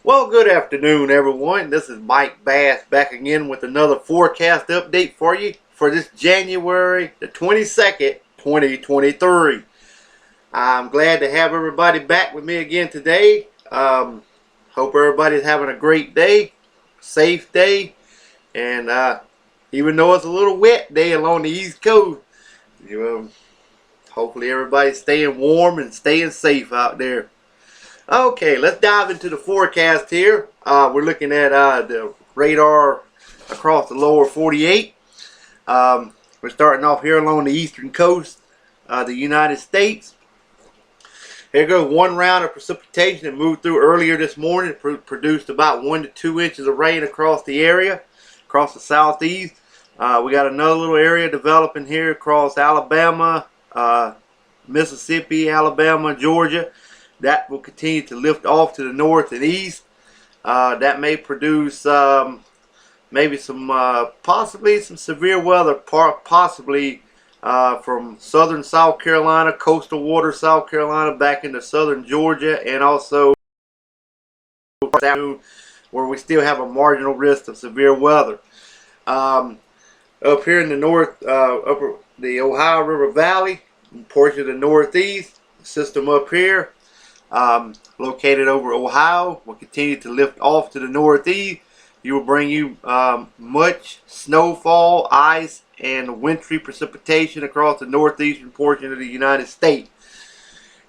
Well, good afternoon, everyone. This is Mike Bass back again with another forecast update for you for this January the 22nd, 2023. I'm glad to have everybody back with me again today. Hope everybody's having a great day, safe day, and even though it's a little wet day along the East Coast, hopefully everybody's staying warm and staying safe out there. Okay, let's dive into the forecast here. We're looking at the radar across the lower 48. We're starting off here along the eastern coast of the United States. Here goes one round of precipitation that moved through earlier this morning. It produced about 1 to 2 inches of rain across the area, across the southeast. We got another little area developing here across Alabama, Mississippi, Alabama, Georgia. That will continue to lift off to the north and east. That may produce maybe some possibly some severe weather, possibly from southern South Carolina, coastal water South Carolina, back into southern Georgia, and also where we still have a marginal risk of severe weather. Up here in the north, upper the Ohio River Valley, portion of the northeast system up here. Located over Ohio, will continue to lift off to the northeast. You will bring you much snowfall, ice, and wintry precipitation across the northeastern portion of the United States.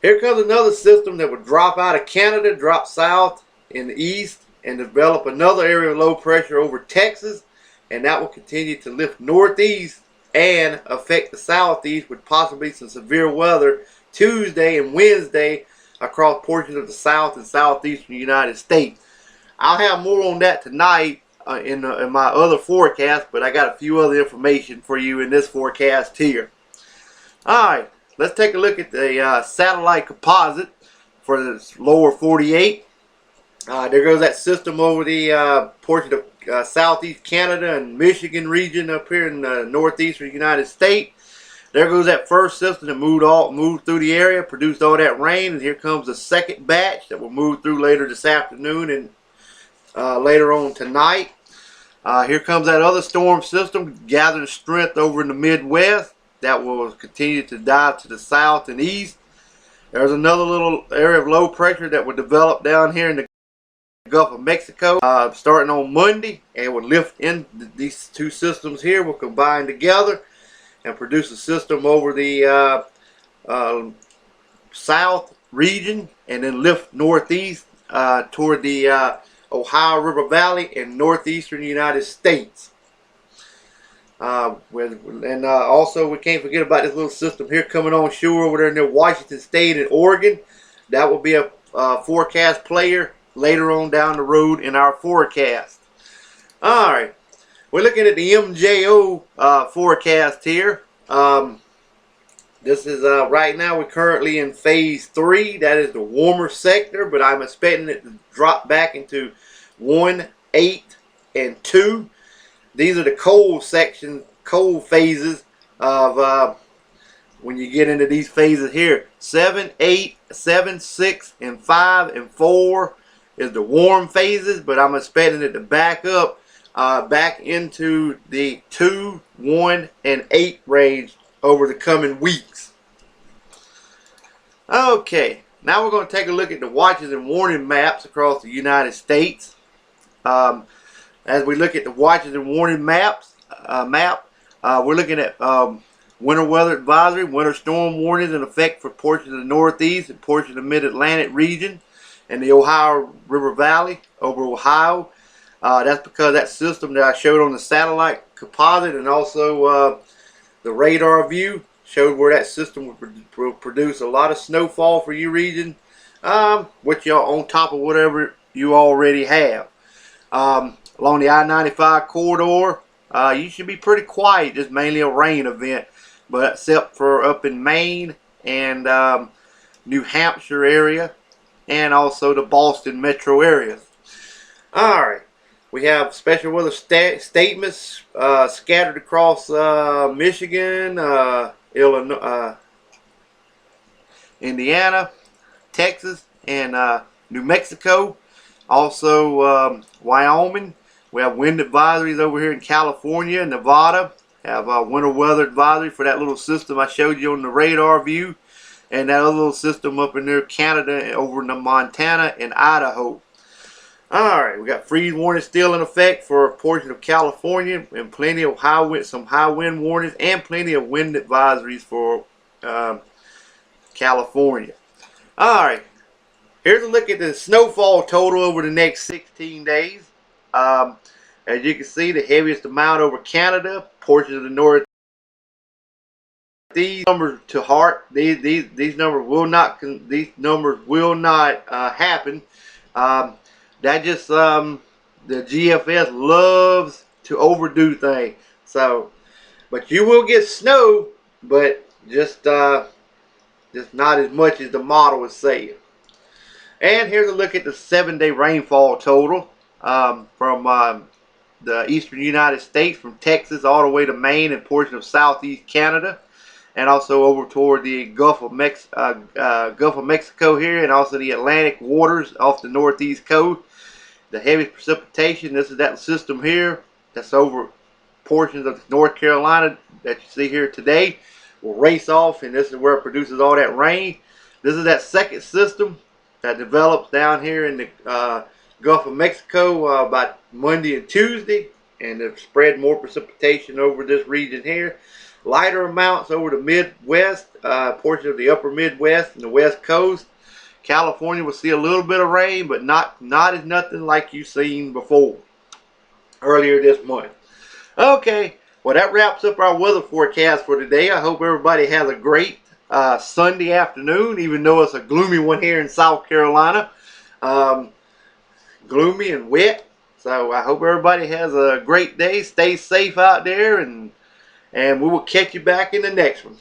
Here comes another system that will drop out of Canada, drop south in the east, and develop another area of low pressure over Texas, and that will continue to lift northeast and affect the southeast with possibly some severe weather Tuesday and Wednesday across portions of the south and southeastern United States. I'll have more on that tonight in my other forecast, but I got a few other information for you in this forecast here. Alright, let's take a look at the satellite composite for the lower 48. There goes that system over the portion of southeast Canada and Michigan region up here in the northeastern United States. There goes that first system that moved through the area, produced all that rain, and here comes the second batch that will move through later this afternoon and later on tonight. Here comes that other storm system gathering strength over in the Midwest that will continue to dive to the south and east. There's another little area of low pressure that will develop down here in the Gulf of Mexico starting on Monday, and will lift in. These two systems here will combine together and produce a system over the south region, and then lift northeast toward the Ohio River Valley and northeastern United States. Also, we can't forget about this little system here coming on shore over there near Washington State and Oregon. That will be a forecast player later on down the road in our forecast. Alright. We're looking at the MJO forecast here. This is right now we're currently in phase 3. That is the warmer sector, but I'm expecting it to drop back into 1, 8, and 2. These are the cold phases of when you get into these phases here. 7, 8, 7, 6, and 5, and 4 is the warm phases, but I'm expecting it to back up back into the 2, 1, and 8 range over the coming weeks. Okay, now we're going to take a look at the watches and warning maps across the United States. As we look at the watches and warning maps, we're looking at winter weather advisory, winter storm warnings in effect for portions of the Northeast and portions of the Mid-Atlantic region and the Ohio River Valley over Ohio. That's because that system that I showed on the satellite composite and also the radar view showed where that system will produce a lot of snowfall for your region, which y'all on top of whatever you already have. Along the I-95 corridor, you should be pretty quiet. It's mainly a rain event, but except for up in Maine and New Hampshire area, and also the Boston metro areas. Alright. We have special weather statements scattered across Michigan, Illinois, Indiana, Texas, and New Mexico. Also, Wyoming. We have wind advisories over here in California and Nevada. Have winter weather advisory for that little system I showed you on the radar view. And that other little system up in there, Canada, over in the Montana and Idaho. Alright, we got freeze warning still in effect for a portion of California, and plenty of some high wind warnings, and plenty of wind advisories for California. Alright, here's a look at the snowfall total over the next 16 days. As you can see, the heaviest amount over Canada, portions of the north. These numbers to heart. These numbers will not happen. That just the GFS loves to overdo things. So, but you will get snow, but just not as much as the model is saying. And here's a look at the 7-day rainfall total from the eastern United States, from Texas all the way to Maine and portion of southeast Canada, and also over toward the Gulf of Mexico here, and also the Atlantic waters off the northeast coast. The heaviest precipitation, this is that system here that's over portions of North Carolina that you see here today, will race off, and this is where it produces all that rain. This is that second system that develops down here in the Gulf of Mexico about Monday and Tuesday, and it spread more precipitation over this region here. Lighter amounts over the Midwest, portion of the upper Midwest and the West Coast. California will see a little bit of rain, but not as nothing like you've seen before earlier this month. Okay, well, that wraps up our weather forecast for today. I hope everybody has a great Sunday afternoon, even though it's a gloomy one here in South Carolina. Gloomy and wet. So I hope everybody has a great day. Stay safe out there, and we will catch you back in the next one.